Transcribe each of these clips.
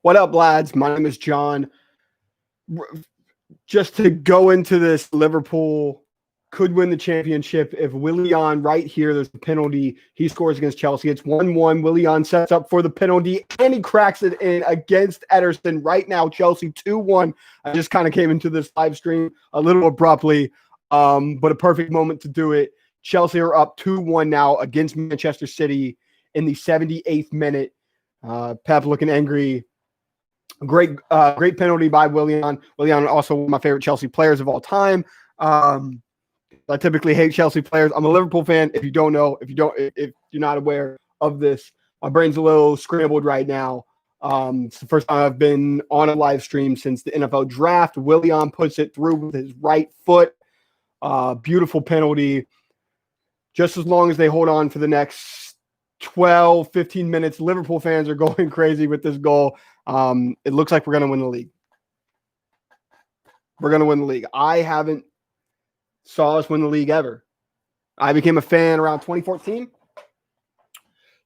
What up, lads? My name is John. Just to go into this, Liverpool could win the championship if Willian right here, there's a penalty. He scores against Chelsea. It's 1-1. Willian sets up for the penalty, and he cracks it in against Ederson. Right now, Chelsea 2-1. I just kind of came into this live stream a little abruptly, but a perfect moment to do it. Chelsea are up 2-1 now against Manchester City in the 78th minute. Pep looking angry. Great penalty by Willian. Willian also one of my favorite Chelsea players of all time. I typically hate Chelsea players. I'm a Liverpool fan. If you don't know, if you're not aware of this, my brain's a little scrambled right now. It's the first time I've been on a live stream since the NFL draft. Willian puts it through with his right foot. Beautiful penalty. Just as long as they hold on for the next 12, 15 minutes, Liverpool fans are going crazy with this goal. It looks like we're going to win the league. We're going to win the league. I haven't saw us win the league ever. I became a fan around 2014.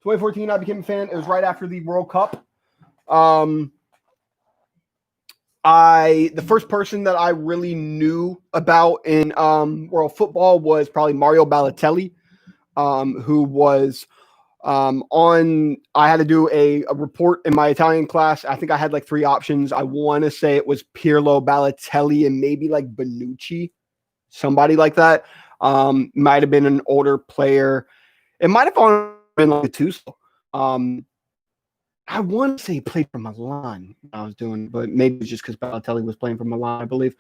2014, I became a fan. It was right after the World Cup. The first person that I really knew about in world football was probably Mario Balotelli, who was I had to do a report in my Italian class. I think I had like 3 options. I want to say it was Pirlo, Balotelli, and maybe like Bonucci. Somebody like that. Might have been an older player. It might have been like a Gattuso. I want to say he played for Milan. I was doing, but maybe it's just because Balotelli was playing for Milan, I believe.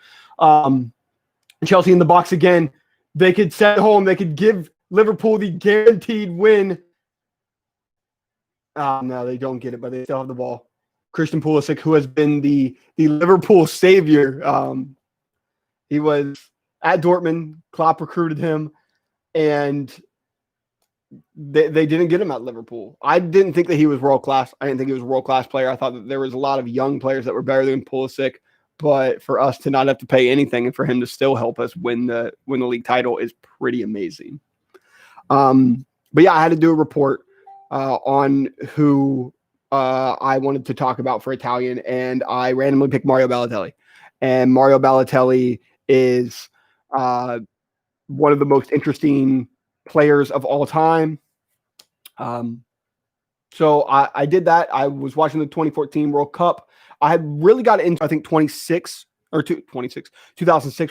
Chelsea in the box again. They could set home. They could give Liverpool the guaranteed win. No, they don't get it, but they still have the ball. Christian Pulisic, who has been the Liverpool savior. He was at Dortmund. Klopp recruited him, and they didn't get him at Liverpool. I didn't think that he was world-class. I didn't think he was a world-class player. I thought that there was a lot of young players that were better than Pulisic, but for us to not have to pay anything and for him to still help us win the league title is pretty amazing. But yeah, I had to do a report on who I wanted to talk about for Italian, and I randomly picked Mario Balotelli. And Mario Balotelli is one of the most interesting players of all time. So I did that. I was watching the 2014 World Cup. I had really got into, I think, 2006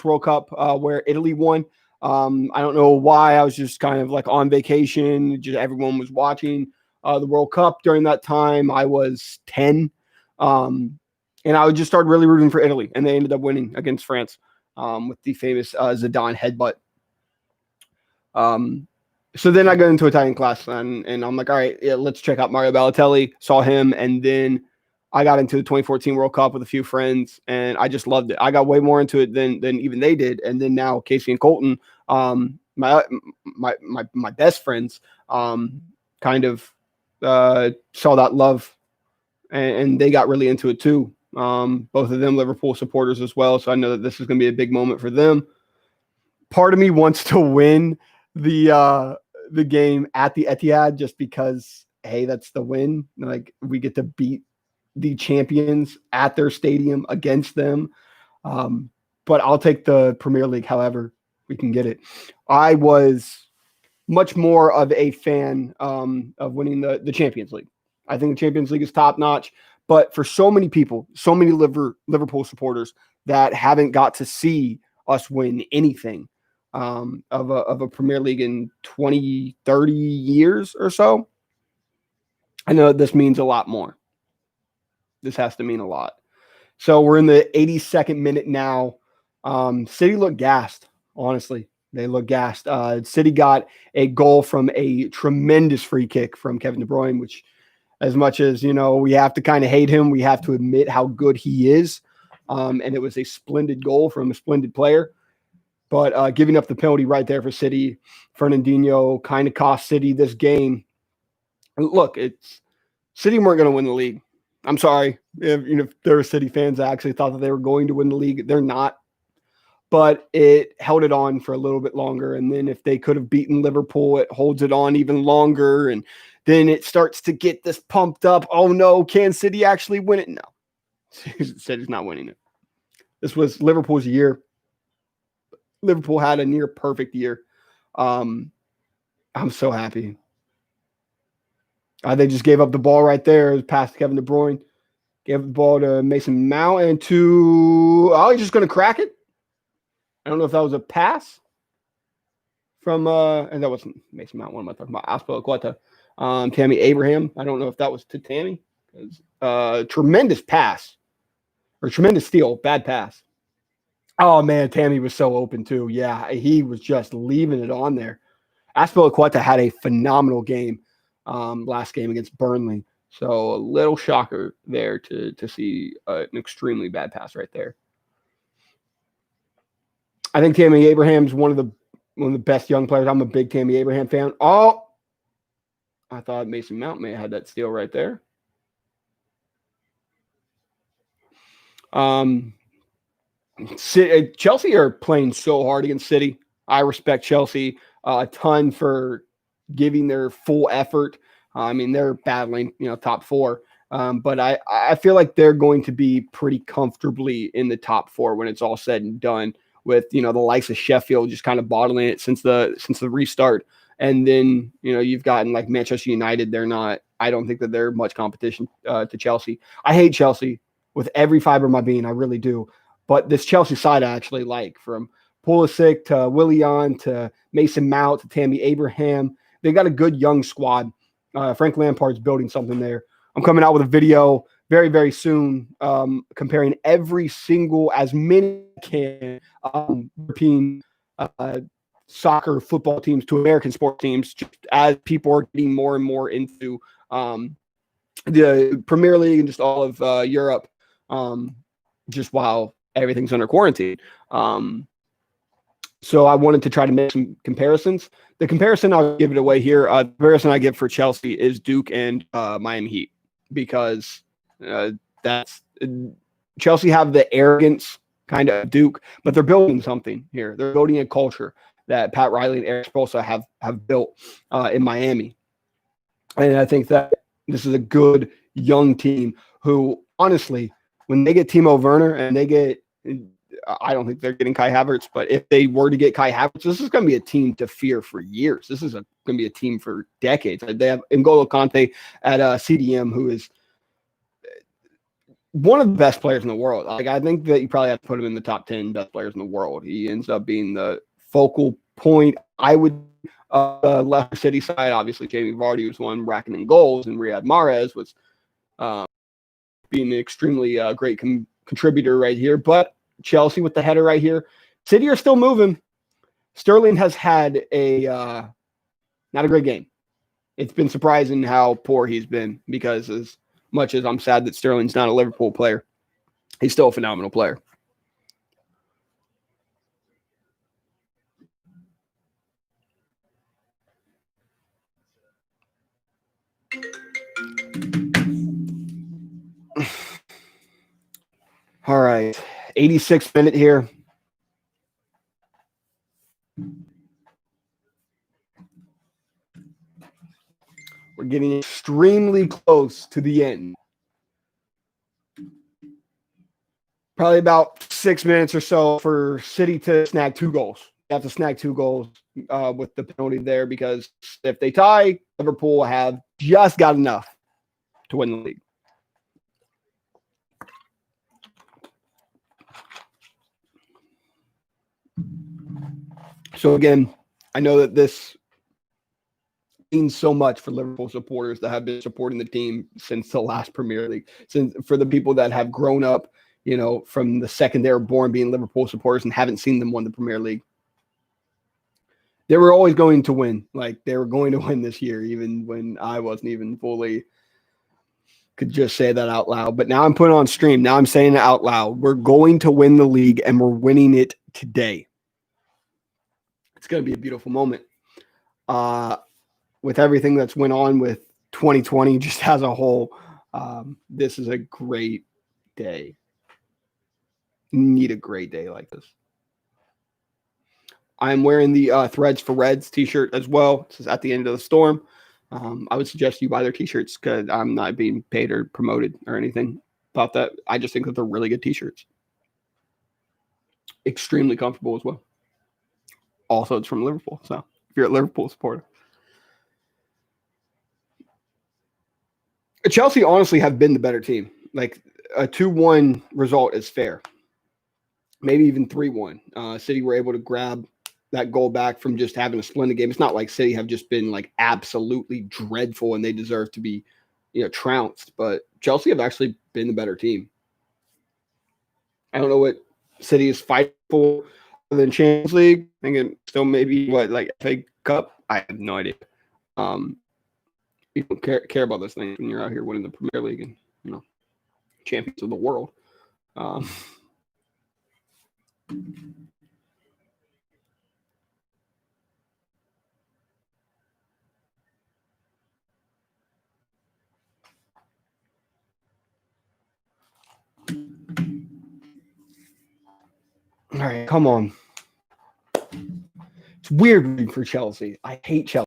World Cup where Italy won. I don't know why. I was just kind of like on vacation. Just everyone was watching the World Cup during that time. I was 10. And I would just start really rooting for Italy. And they ended up winning against France with the famous Zidane headbutt. So then I got into Italian class and I'm like, all right, yeah, let's check out Mario Balotelli. Saw him. And then I got into the 2014 World Cup with a few friends, and I just loved it. I got way more into it than even they did. And then now Casey and Colton, my best friends, kind of saw that love, and they got really into it too. Both of them Liverpool supporters as well, so I know that this is going to be a big moment for them. Part of me wants to win the game at the Etihad just because, hey, that's the win. Like, we get to beat the champions at their stadium against them. But I'll take the Premier League however we can get it. I was much more of a fan of winning the Champions League. I think the Champions League is top notch, but for so many people, so many Liverpool supporters that haven't got to see us win anything of a Premier League in 20, 30 years or so, I know this means a lot more. This has to mean a lot. So we're in the 82nd minute now. City look gassed, honestly. They look gassed. City got a goal from a tremendous free kick from Kevin De Bruyne, which, as much as, we have to kind of hate him, we have to admit how good he is. And it was a splendid goal from a splendid player. But giving up the penalty right there for City, Fernandinho kind of cost City this game. Look, City weren't going to win the league. I'm sorry if there were City fans that actually thought that they were going to win the league. They're not. but it held it on for a little bit longer. And then if they could have beaten Liverpool, it holds it on even longer. And then it starts to get this pumped up. Oh no, can City actually win it? No, City's not winning it. This was Liverpool's year. Liverpool had a near perfect year. I'm so happy. They just gave up the ball right there. It was past Kevin De Bruyne. Gave the ball to Mason Mount and to, he's just going to crack it. I don't know if that was a pass from, and that wasn't Mason Mount. What am I talking about? Azpilicueta. Tammy Abraham. I don't know if that was to Tammy. Tremendous pass or tremendous steal. Bad pass. Oh, man, Tammy was so open too. Yeah, he was just leaving it on there. Azpilicueta had a phenomenal game last game against Burnley. So a little shocker there to see an extremely bad pass right there. I think Tammy Abraham's one of the best young players. I'm a big Tammy Abraham fan. Oh, I thought Mason Mount may have had that steal right there. Chelsea are playing so hard against City. I respect Chelsea a ton for giving their full effort. I mean, they're battling, top four. But I feel like they're going to be pretty comfortably in the top four when it's all said and done, with, the likes of Sheffield just kind of bottling it since the restart. And then, you've gotten like Manchester United. I don't think that they're much competition to Chelsea. I hate Chelsea with every fiber of my being. I really do. But this Chelsea side I actually like, from Pulisic to Willian to Mason Mount to Tammy Abraham. They got a good young squad. Frank Lampard's building something there. I'm coming out with a video very, very soon comparing as many can European soccer football teams to American sports teams, just as people are getting more and more into the Premier League and just all of Europe, just while everything's under quarantine. So I wanted to try to make some comparisons. The comparison, I'll give it away here. The comparison I give for Chelsea is Duke and Miami Heat, because Chelsea have the arrogance kind of Duke, but they're building something here. They're building a culture that Pat Riley and Eric Spoelstra have built in Miami. And I think that this is a good young team who, honestly, when they get Timo Werner and they get, I don't think they're getting Kai Havertz, but if they were to get Kai Havertz, this is going to be a team to fear for years. This is going to be a team for decades. They have N'Golo Kante at CDM, who is one of the best players in the world. Like, I think that you probably have to put him in the top 10 best players in the world. He ends up being the focal point. I would Leicester City side, obviously Jamie Vardy was one racking in goals, and Riyad Mahrez was being an extremely great contributor right here. But Chelsea with the header right here. City are still moving. Sterling has had not a great game. It's been surprising how poor he's been, because as much as I'm sad that Sterling's not a Liverpool player, he's still a phenomenal player. All right, 86th minute here. We're getting extremely close to the end. Probably about 6 minutes or so for City to snag 2 goals. They have to snag 2 goals with the penalty there, because if they tie, Liverpool have just got enough to win the league. So again, I know that this means so much for Liverpool supporters that have been supporting the team since the last Premier League. Since for the people that have grown up, from the second they were born being Liverpool supporters and haven't seen them win the Premier League. They were always going to win. Like, they were going to win this year, even when I wasn't even fully could just say that out loud. But now I'm putting it on stream. Now I'm saying it out loud. We're going to win the league, and we're winning it today. It's going to be a beautiful moment. With everything that's went on with 2020 just as a whole, this is a great day. You need a great day like this. I'm wearing the Threads for Reds t-shirt as well. It says at the end of the storm. I would suggest you buy their t-shirts because I'm not being paid or promoted or anything about that. I just think that they're really good t-shirts. Extremely comfortable as well. Also, it's from Liverpool. So if you're a Liverpool supporter. Chelsea honestly have been the better team. Like a 2-1 result is fair. Maybe even 3-1. City were able to grab that goal back from just having a splendid game. It's not like City have just been like absolutely dreadful and they deserve to be, trounced. But Chelsea have actually been the better team. I don't know what City is fighting for other than Champions League. I think it still maybe like FA Cup. I have no idea. You don't care about those things when you're out here winning the Premier League and champions of the world. All right, come on. It's weird rooting for Chelsea. I hate Chelsea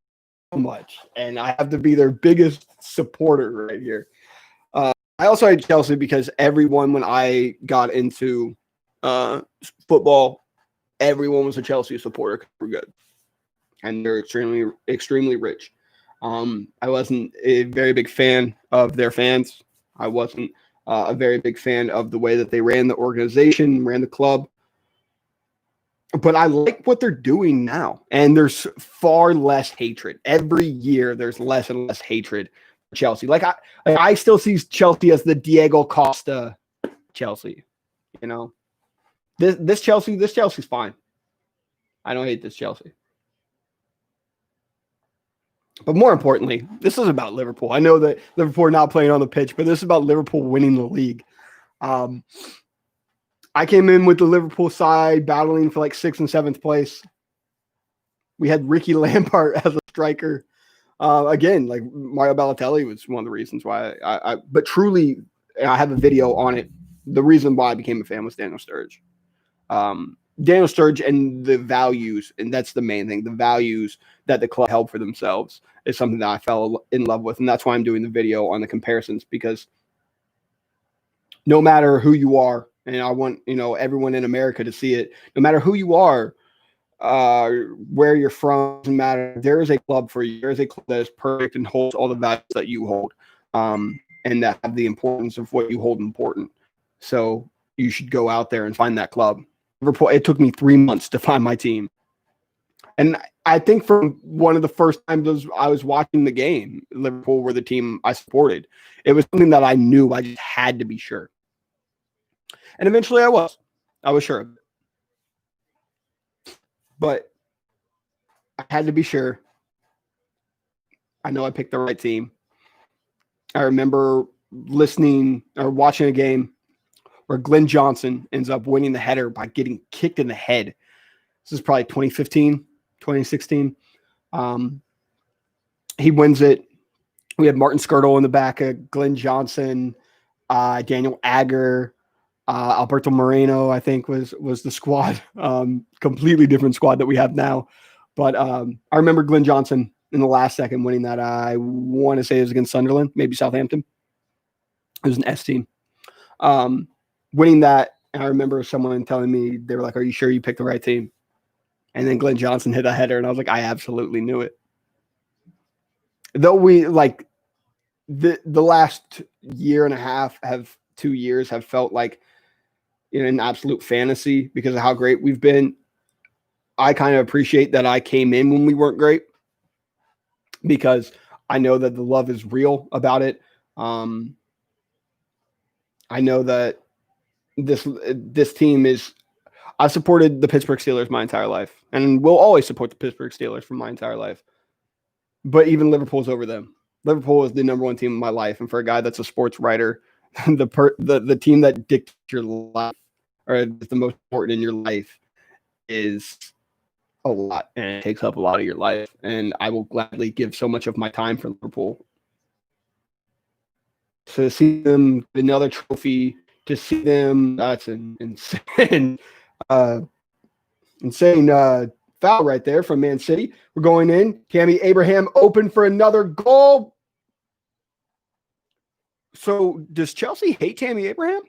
so much, and I have to be their biggest supporter right here. I also hate Chelsea because everyone, when I got into football, everyone was a Chelsea supporter. We're good, and they're extremely, extremely rich. I wasn't a very big fan of their fans. I wasn't a very big fan of the way that they ran the organization, ran the club. But I like what they're doing now. And there's far less hatred. Every year, there's less and less hatred for Chelsea. I still see Chelsea as the Diego Costa Chelsea. This Chelsea's fine. I don't hate this Chelsea. But more importantly, this is about Liverpool. I know that Liverpool are not playing on the pitch, but this is about Liverpool winning the league. I came in with the Liverpool side battling for like 6th and 7th place. We had Ricky Lampard as a striker. Again, like Mario Balotelli was one of the reasons why but truly, I have a video on it. The reason why I became a fan was Daniel Sturridge. Daniel Sturridge and the values, and that's the main thing, the values that the club held for themselves is something that I fell in love with. And that's why I'm doing the video on the comparisons, because no matter who you are, and I want, everyone in America to see it, no matter who you are, where you're from, doesn't matter. There is a club for you. There is a club that is perfect and holds all the values that you hold, and that have the importance of what you hold important. So you should go out there and find that club. Liverpool, it took me 3 months to find my team. And I think from one of the first times I was watching the game, Liverpool were the team I supported. It was something that I knew I just had to be sure. And eventually I was sure of it. But I had to be sure. I know I picked the right team. I remember listening or watching a game where Glenn Johnson ends up winning the header by getting kicked in the head. This is probably 2015, 2016. He wins it. We had Martin Skirtle in the back of Glenn Johnson, Daniel Agger, Alberto Moreno, I think was the squad. Completely different squad that we have now. But I remember Glenn Johnson in the last second winning that. I want to say it was against Sunderland, maybe Southampton. It was an S team. Winning that, and I remember someone telling me, they were like, "Are you sure you picked the right team?" And then Glenn Johnson hit a header, and I was like, I absolutely knew it. Though we like the last year and a half, 2 years have felt like an absolute fantasy because of how great we've been. I kind of appreciate that I came in when we weren't great, because I know that the love is real about it. I know that this team is. I've supported the Pittsburgh Steelers my entire life, and will always support the Pittsburgh Steelers for my entire life. But even Liverpool's over them. Liverpool is the number one team in my life, and for a guy that's a sports writer, the team that dictates your life, or is the most important in your life, is a lot, and it takes up a lot of your life. And I will gladly give so much of my time for Liverpool. So to see them another trophy, to see them, that's an insane, insane Foul right there from Man City. We're going in. Tammy Abraham open for another goal. So does Chelsea hate Tammy Abraham?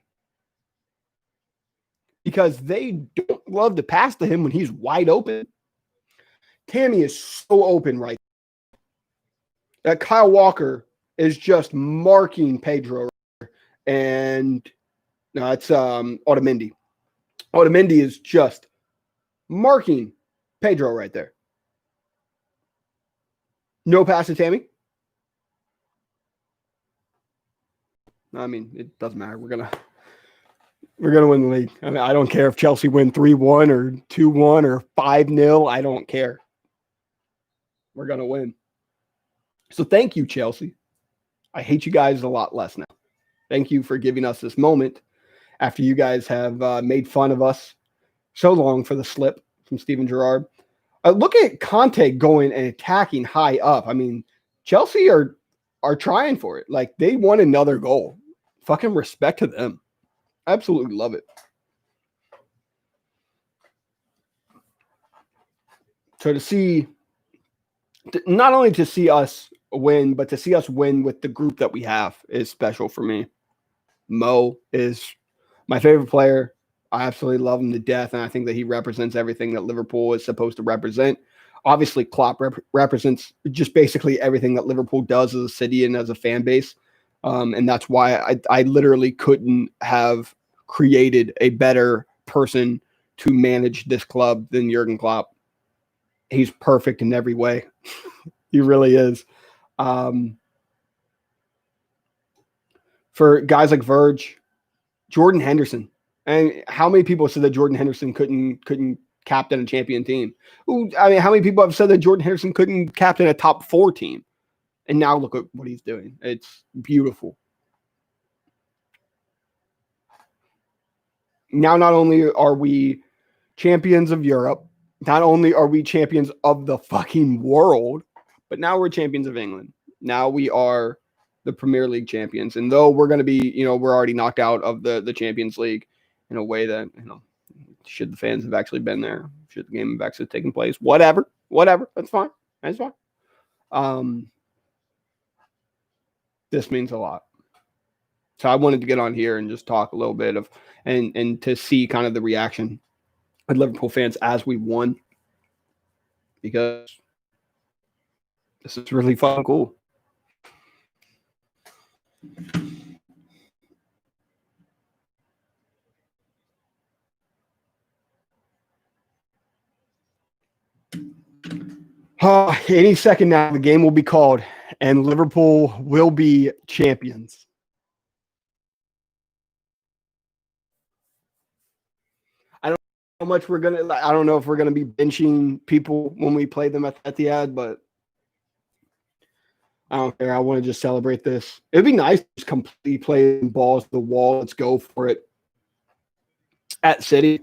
Because they don't love to pass to him when he's wide open. Tammy is so open right now. That Kyle Walker is just marking Pedro. And no, it's Otamendi. Otamendi is just marking Pedro right there. No pass to Tammy. I mean, it doesn't matter. We're gonna win the league. I mean, I don't care if Chelsea win 3-1 or 2-1 or 5-0. I don't care. We're gonna win. So thank you, Chelsea. I hate you guys a lot less now. Thank you for giving us this moment after you guys have made fun of us so long for the slip from Steven Gerrard. Look at Conte going and attacking high up. I mean, Chelsea are trying for it. Like, they won another goal. Fucking respect to them. Absolutely love it. So to see, not only to see us win, but to see us win with the group that we have is special for me. Mo is my favorite player. I absolutely love him to death, and I think that he represents everything that Liverpool is supposed to represent. Obviously, Klopp represents just basically everything that Liverpool does as a city and as a fan base. And that's why I literally couldn't have created a better person to manage this club than Jurgen Klopp. He's perfect in every way. He really is. For guys like Verge, Jordan Henderson. And how many people said that Jordan Henderson couldn't captain a champion team? I mean, how many people have said that Jordan Henderson couldn't captain a top 4 team? And now look at what he's doing. It's beautiful. Now, not only are we champions of Europe, not only are we champions of the fucking world, but now we're champions of England. Now we are the Premier League champions. And though we're going to be, we're already knocked out of the Champions League in a way that, should the fans have actually been there, should the game have actually taken place, whatever, that's fine. That's fine. This means a lot. So I wanted to get on here and just talk a little bit of, and to see kind of the reaction of Liverpool fans as we won, because this is really fucking cool. Any second now, the game will be called, and Liverpool will be champions. I don't know how much we're gonna. I don't know if we're gonna be benching people when we play them at the ad, but I don't care. I want to just celebrate this. It'd be nice to just completely play balls to the wall. Let's go for it at City.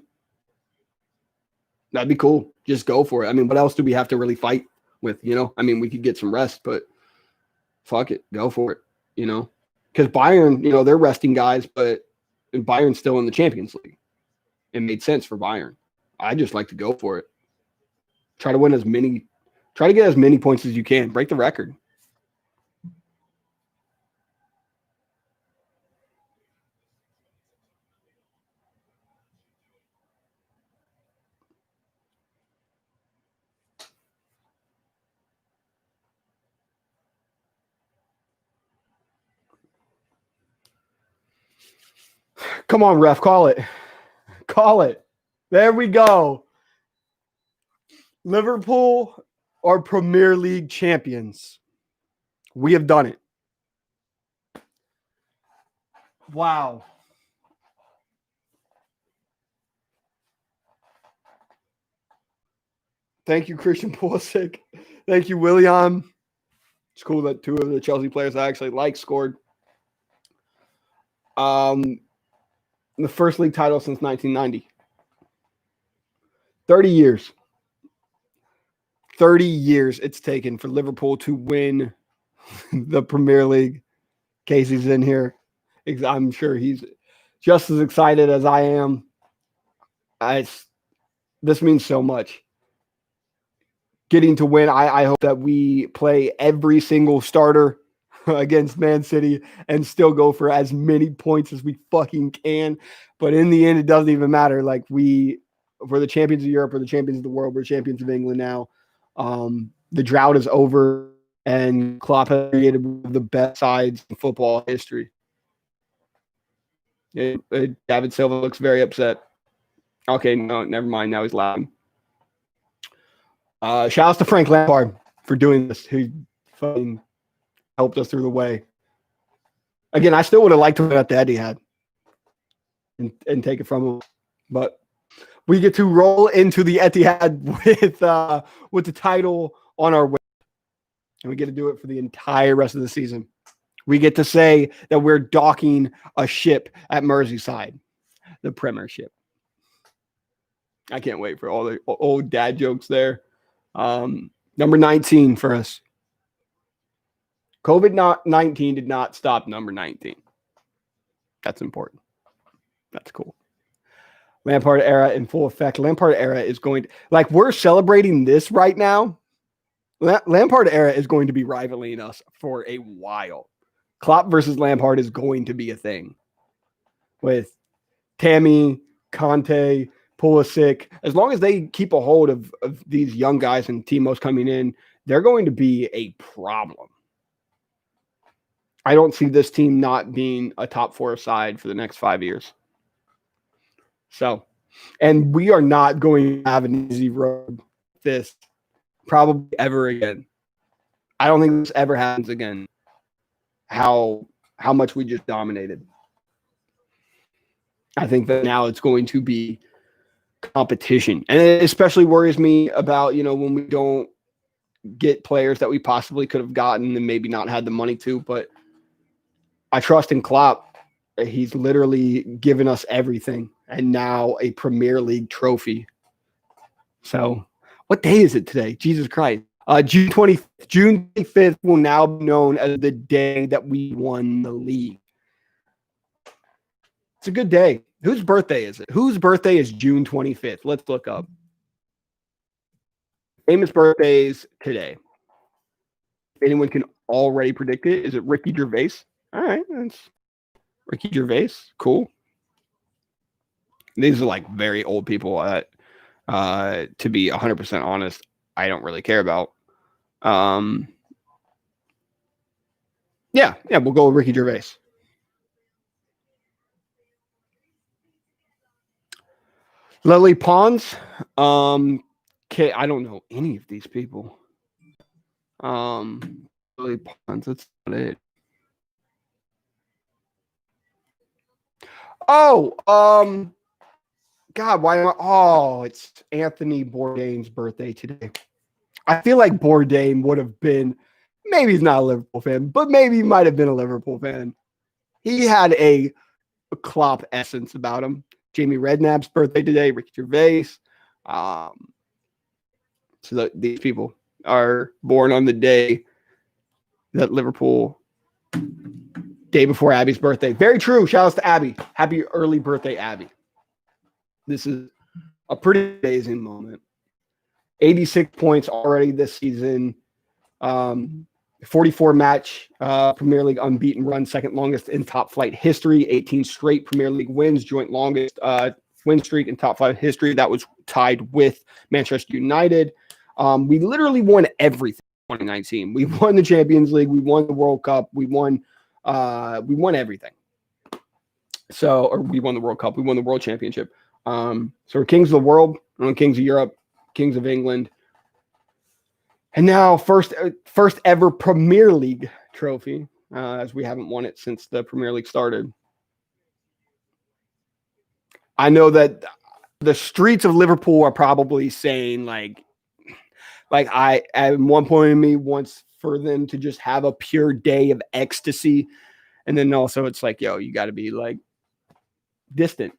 That'd be cool. Just go for it. I mean, what else do we have to really fight with? I mean, we could get some rest, but fuck it. Go for it, Because Bayern, they're resting guys, but Bayern's still in the Champions League. It made sense for Bayern. I just like to go for it. Try to get as many points as you can. Break the record. Come on, ref, call it. Call it. There we go. Liverpool are Premier League champions. We have done it. Wow. Thank you, Christian Pulisic. Thank you, William. It's cool that 2 of the Chelsea players I actually like scored. The first league title since 1990. 30 years. 30 years it's taken for Liverpool to win the Premier League. Casey's in here. I'm sure he's just as excited as I am. This means so much. getting to win. I hope that we play every single starter against Man City and still go for as many points as we fucking can. But in the end, it doesn't even matter. Like we're the champions of Europe, we're the champions of the world, we're champions of England now. The drought is over, and Klopp has created one of the best sides in football history. David Silva looks very upset. Okay, no, never mind. Now he's laughing. Shout out to Frank Lampard for doing this. He fucking helped us through the way. Again, I still would have liked to have the Etihad and take it from him, but we get to roll into the Etihad with the title on our way, and we get to do it for the entire rest of the season. We get to say that we're docking a ship at Merseyside, the Premiership. I can't wait for all the old dad jokes there. Number 19 for us. COVID-19 did not stop number 19. That's important. That's cool. Lampard era in full effect. Lampard era is going to, like, we're celebrating this right now. Lampard era is going to be rivaling us for a while. Klopp versus Lampard is going to be a thing. With Tammy, Conte, Pulisic, as long as they keep a hold of these young guys and Timo's coming in, they're going to be a problem. I don't see this team not being a top 4 side for the next 5 years. So, and we are not going to have an easy road this probably ever again. I don't think this ever happens again. How much we just dominated. I think that now it's going to be competition. And it especially worries me about, when we don't get players that we possibly could have gotten and maybe not had the money to, but I trust in Klopp. He's literally given us everything and now a Premier League trophy. So what day is it today? Jesus Christ. June 25th will now be known as the day that we won the league. It's a good day. Whose birthday is it? Whose birthday is June 25th? Let's look up. Famous birthdays today. If anyone can already predict it, is it Ricky Gervais? All right, that's Ricky Gervais. Cool. These are like very old people that, to be 100% honest, I don't really care about. Yeah, we'll go with Ricky Gervais. Lily Pons. Okay, I don't know any of these people. Lily Pons, that's not it. Oh, God, why am I? Oh, it's Anthony Bourdain's birthday today. I feel like Bourdain would have been, maybe he's not a Liverpool fan, but maybe he might have been a Liverpool fan. He had a Klopp essence about him. Jamie Redknapp's birthday today, Ricky Gervais. So these people are born on the day that Liverpool, day before Abby's birthday. Very true. Shout outs to Abby. Happy early birthday, Abby. This is a pretty amazing moment. 86 points already this season. 44 match Premier League unbeaten run, second longest in top flight history. 18 straight Premier League wins, joint longest win streak in top 5 history. That was tied with Manchester United. We literally won everything in 2019. We won the Champions League. We won the World Cup. We won everything. Or we won the World Cup. We won the World Championship. So we're kings of the world, kings of Europe, kings of England. And now first ever Premier League trophy, as we haven't won it since the Premier League started. I know that the streets of Liverpool are probably saying like I at one point in me wants for them to just have a pure day of ecstasy. And then also it's like, yo, you got to be like distant,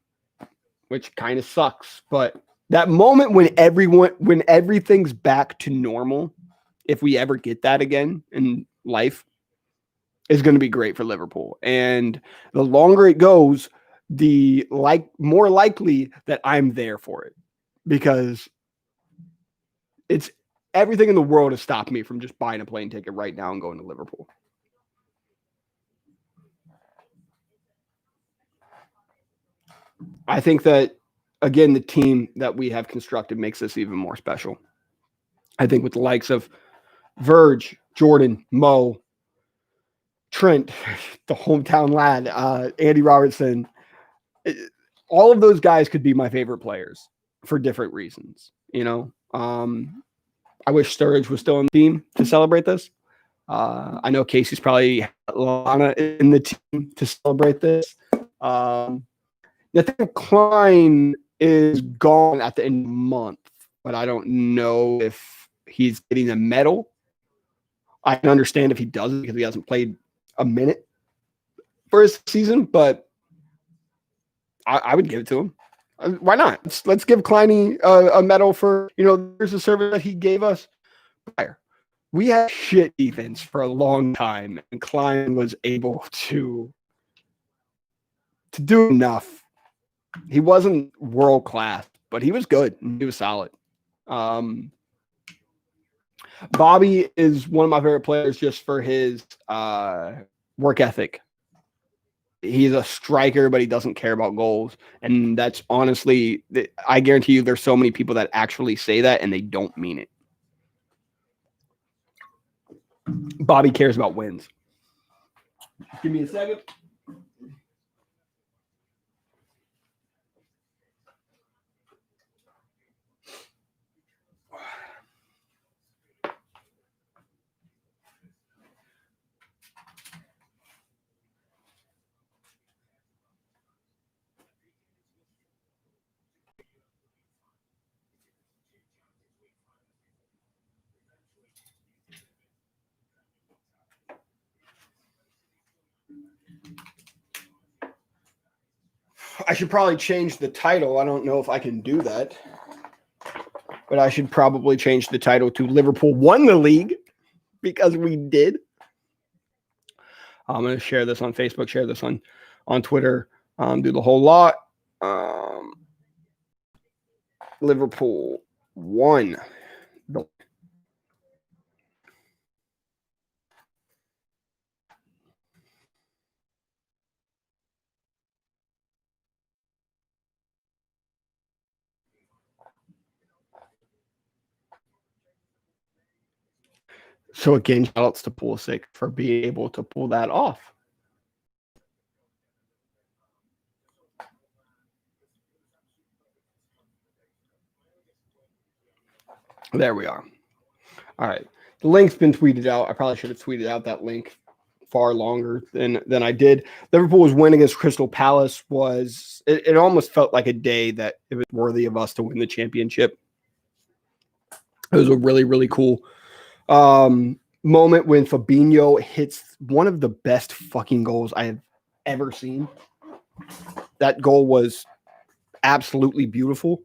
which kind of sucks. But that moment when everything's back to normal, if we ever get that again in life, is going to be great for Liverpool. And the longer it goes, the more likely that I'm there for it, because everything in the world has stopped me from just buying a plane ticket right now and going to Liverpool. I think that, again, the team that we have constructed makes this even more special. I think with the likes of Verge, Jordan, Mo, Trent, the hometown lad, Andy Robertson, all of those guys could be my favorite players for different reasons. I wish Sturridge was still in the team to celebrate this. I know Casey's probably Lana in the team to celebrate this. Nathan Klein is gone at the end of the month, but I don't know if he's getting a medal. I can understand if he doesn't because he hasn't played a minute for his season, but I would give it to him. Why not? Let's give Kleiny a medal for, there's a service that he gave us prior. We had shit defense for a long time, and Klein was able to do enough. He wasn't world class, but he was good. He was solid. Bobby is one of my favorite players just for his work ethic. He's a striker, but he doesn't care about goals. And that's honestly, I guarantee you there's so many people that actually say that and they don't mean it. Bobby cares about wins. Give me a second. I should probably change the title. I don't know if I can do that, but I should probably change the title to Liverpool Won the League because we did. I'm going to share this on Facebook, share this on Twitter, do the whole lot. Liverpool won. So again, shout outs to Pulisic for being able to pull that off. There we are. All right. The link's been tweeted out. I probably should have tweeted out that link far longer than I did. Liverpool's win against Crystal Palace was it almost felt like a day that it was worthy of us to win the championship. It was a really, really cool moment when Fabinho hits one of the best fucking goals I have ever seen. That goal was absolutely beautiful.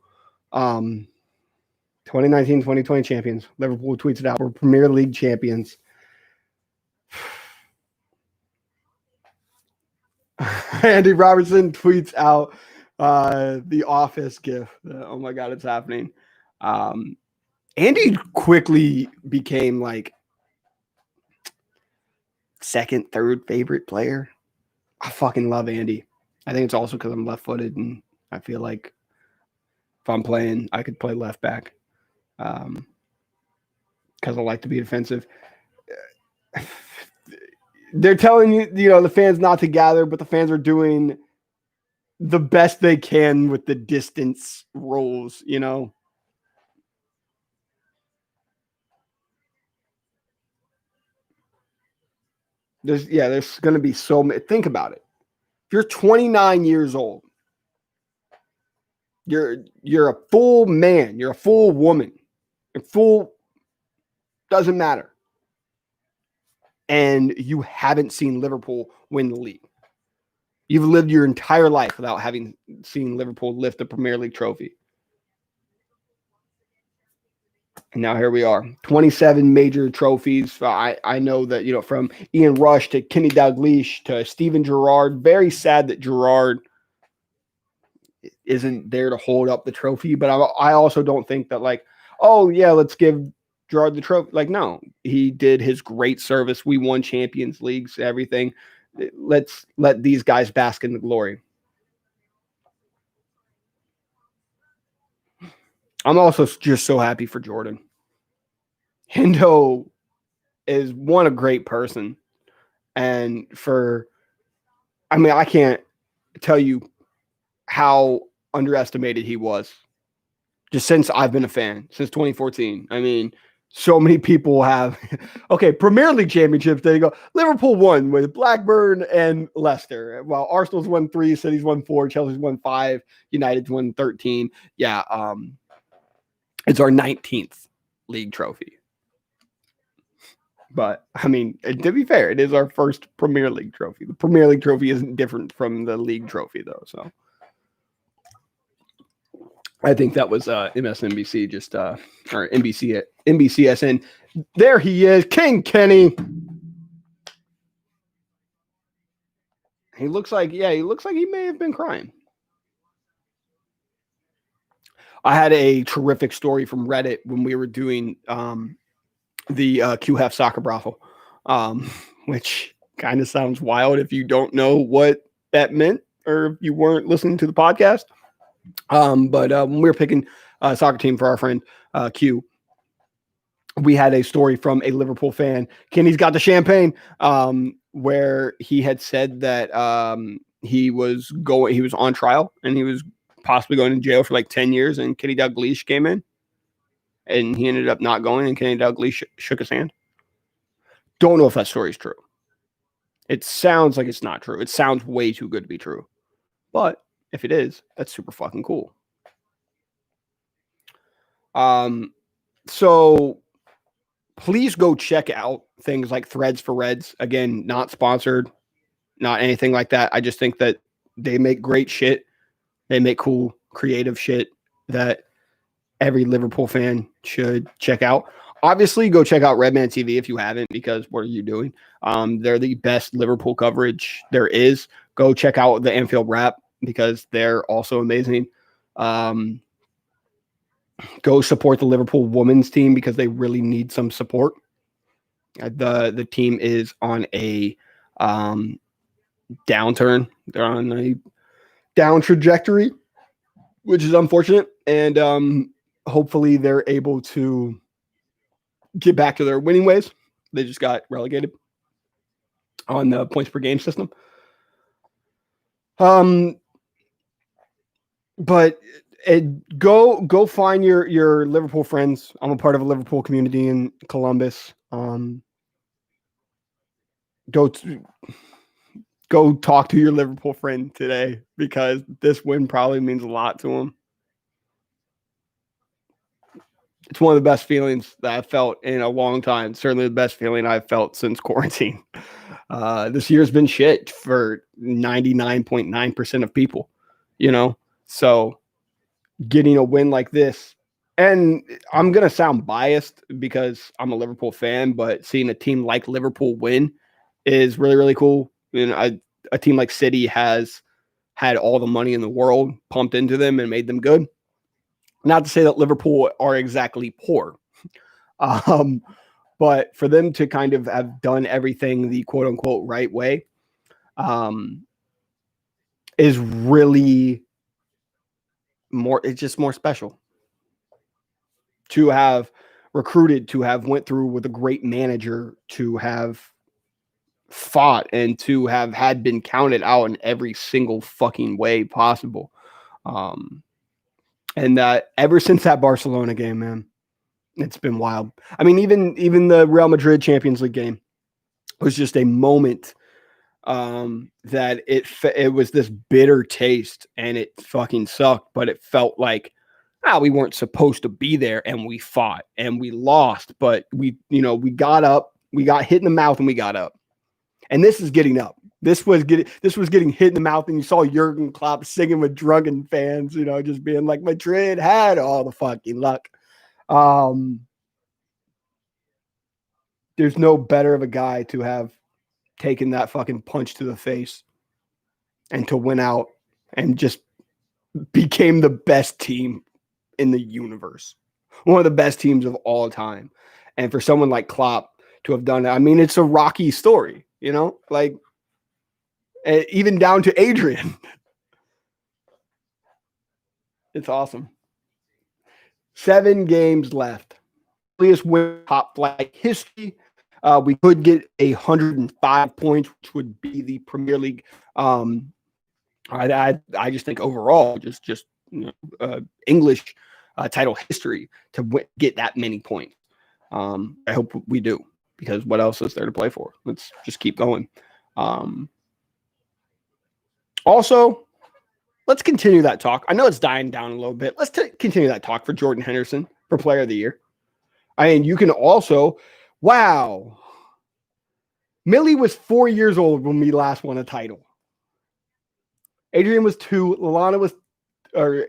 2019-2020 champions. Liverpool tweets it out. We're Premier League champions. Andy Robertson tweets out the Office gif. Oh my God, it's happening. Andy quickly became like second, third favorite player. I fucking love Andy. I think it's also because I'm left-footed and I feel like if I'm playing, I could play left back. Because I like to be defensive. They're telling you, the fans not to gather, but the fans are doing the best they can with the distance rules, There's going to be so many. Think about it. If you're 29 years old, you're a full man, you're a full woman, doesn't matter. And you haven't seen Liverpool win the league. You've lived your entire life without having seen Liverpool lift the Premier League trophy. And now here we are, 27 major trophies. I know that, from Ian Rush to Kenny Dalglish to Steven Gerrard, very sad that Gerrard isn't there to hold up the trophy. But I also don't think that let's give Gerard the trophy. Like, no, he did his great service. We won Champions Leagues, everything. Let's let these guys bask in the glory. I'm also just so happy for Jordan. Hendo is a great person. And I can't tell you how underestimated he was just since I've been a fan, since 2014. I mean, so many people have, okay, Premier League championships. There you go. Liverpool won with Blackburn and Leicester, while Arsenal's won 3, City's won 4, Chelsea's won 5, United's won 13. Yeah, it's our 19th league trophy. But, I mean, to be fair, it is our first Premier League trophy. The Premier League trophy isn't different from the league trophy, though, so. I think that was MSNBC or NBCSN. There he is, King Kenny. He looks like he may have been crying. I had a terrific story from Reddit when we were doing the QHEF soccer brothel, which kind of sounds wild if you don't know what that meant or if you weren't listening to the podcast. But when we were picking a soccer team for our friend Q, we had a story from a Liverpool fan. Kenny's got the champagne, where he had said that he was on trial and he was possibly going to jail for like 10 years. And Kenny Dalglish came in, and he ended up not going. And Kenny Dalglish shook his hand. Don't know if that story is true. It sounds like it's not true. It sounds way too good to be true, but if it is, that's super fucking cool. So please go check out things like Threads for Reds. Again, not sponsored, not anything like that. I just think that they make great shit. They make cool, creative shit that every Liverpool fan should check out. Obviously, go check out Redman TV if you haven't, because what are you doing? They're the best Liverpool coverage there is. Go check out the Anfield Wrap, because they're also amazing. Go support the Liverpool women's team because they really need some support. The team is on a downturn. They're on a down trajectory, which is unfortunate. And hopefully they're able to get back to their winning ways. They just got relegated on the points per game system. But go find your Liverpool friends. I'm a part of a Liverpool community in Columbus. Go talk to your Liverpool friend today, because this win probably means a lot to him. It's one of the best feelings that I've felt in a long time. Certainly the best feeling I've felt since quarantine. This year's been shit for 99.9% of people, So getting a win like this, and I'm going to sound biased because I'm a Liverpool fan, but seeing a team like Liverpool win is really, really cool. A team like City has had all the money in the world pumped into them and made them good. Not to say that Liverpool are exactly poor, but for them to kind of have done everything the quote unquote right way is really it's just more special. To have recruited, to have went through with a great manager, to have fought, and to have had been counted out in every single fucking way possible. And that ever since that Barcelona game, man, it's been wild. I mean, even the Real Madrid Champions League game was just a moment that it was this bitter taste, and it fucking sucked, but it felt like, we weren't supposed to be there, and we fought and we lost, but we got up, we got hit in the mouth, and we got up. And this is getting up. This was getting hit in the mouth, and you saw Jurgen Klopp singing with drunken fans, just being like, Madrid had all the fucking luck. There's no better of a guy to have taken that fucking punch to the face and to win out and just became the best team in the universe. one of the best teams of all time. And for someone like Klopp to have done it, I mean, it's a rocky story, you know, like even down to Adrian. It's awesome. 7 games left. Earliest win top flight history. We could get 105 points, which would be the Premier League. I just think overall, just English title history to get that many points. I hope we do, because what else is there to play for? Let's just keep going. Also, let's continue that talk. I know it's dying down a little bit. Let's continue that talk for Jordan Henderson for Player of the Year. I mean, you can also, wow. Millie was 4 years old when we last won a title. Adrian was 2,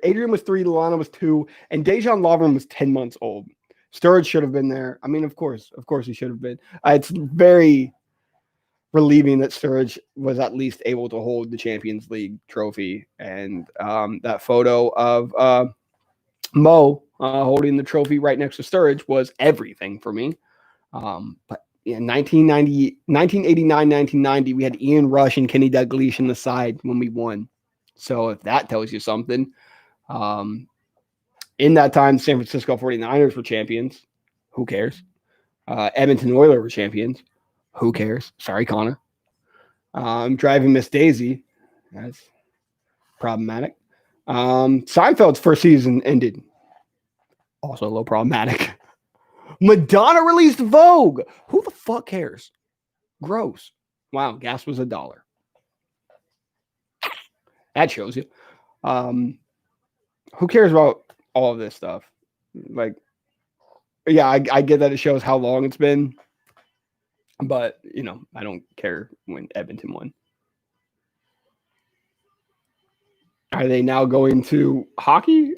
Adrian was 3, Lallana was 2, and Dejan Lovren was 10 months old. Sturridge should have been there. I mean, of course he should have been. It's very relieving that Sturridge was at least able to hold the Champions League trophy. And that photo of Mo holding the trophy right next to Sturridge was everything for me. But in 1989, 1990, we had Ian Rush and Kenny Dalglish in the side when we won. So if that tells you something, in that time, San Francisco 49ers were champions. Who cares? Edmonton Oilers were champions. Who cares? Sorry, Connor. Driving Miss Daisy. That's problematic. Seinfeld's first season ended. Also a little problematic. Madonna released Vogue. Who the fuck cares? Gross. Wow, gas was $1. That shows you. Who cares about all of this stuff? Like, yeah, I get that it shows how long it's been, but, you know, I don't care when Edmonton won. Are they now going to hockey?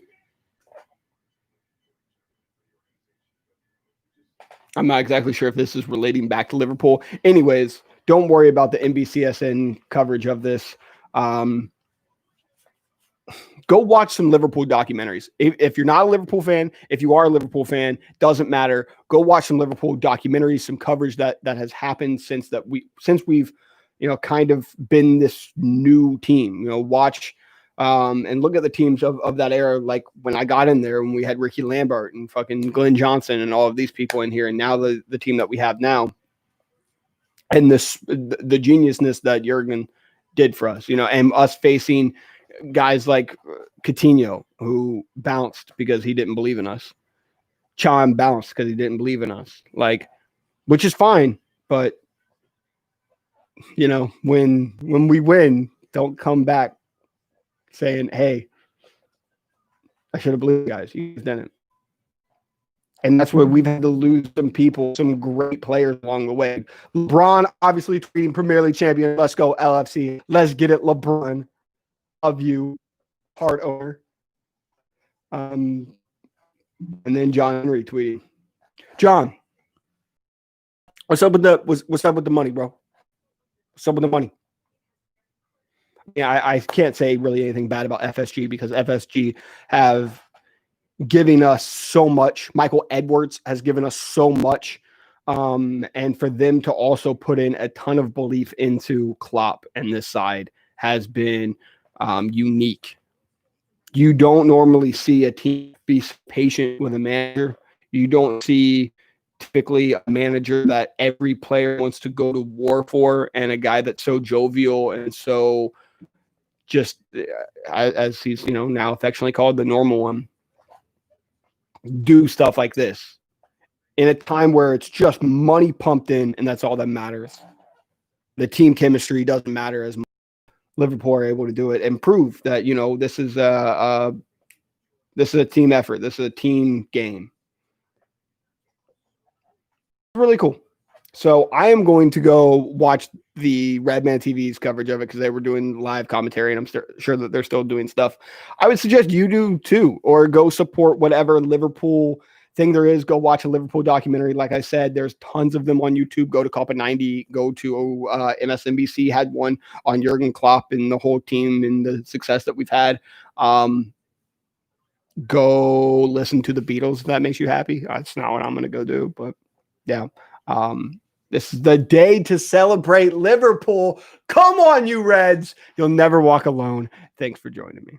I'm not exactly sure if this is relating back to Liverpool. Anyways, don't worry about the NBCSN coverage of this. Go watch some Liverpool documentaries. If you're not a Liverpool fan, if you are a Liverpool fan, doesn't matter. Go watch some Liverpool documentaries, some coverage that has happened since we've, you know, kind of been this new team. You know, watch and look at the teams of that era, like when I got in there, when we had Ricky Lambert and fucking Glenn Johnson and all of these people in here, and now the team that we have now, and the geniusness that Jurgen did for us, you know, and us facing guys like Coutinho, who bounced because he didn't believe in us. Chan bounced because he didn't believe in us. Like, which is fine, but you know, when we win, don't come back saying, "Hey, I should have believed you guys. You didn't." And that's where we've had to lose some people, some great players along the way. LeBron, obviously tweeting Premier League champion. Let's go LFC. Let's get it, LeBron. Of you, part owner. And then John Henry tweeting, John, what's up with the money, bro? What's up with the money? Yeah, I can't say really anything bad about FSG because FSG have given us so much. Michael Edwards has given us so much. And for them to also put in a ton of belief into Klopp and this side has been unique. You don't normally see a team be patient with a manager. You don't see typically a manager that every player wants to go to war for, and a guy that's so jovial and so just, as he's, you know, now affectionately called, the normal one, do stuff like this in a time where it's just money pumped in, and that's all that matters. The team chemistry doesn't matter as much. Liverpool are able to do it and prove that, you know, this is a team effort. This is a team game. Really cool. So I am going to go watch the Redman TV's coverage of it because they were doing live commentary, and I'm sure that they're still doing stuff. I would suggest you do too, or go support whatever Liverpool thing there is. Go watch a Liverpool documentary. Like I said, there's tons of them on YouTube. Go to Copa 90. Go to MSNBC had one on Jurgen Klopp and the whole team and the success that we've had. go listen to the Beatles if that makes you happy. That's not what I'm going to go do, but yeah. This is the day to celebrate Liverpool. Come on, you Reds. You'll never walk alone. Thanks for joining me.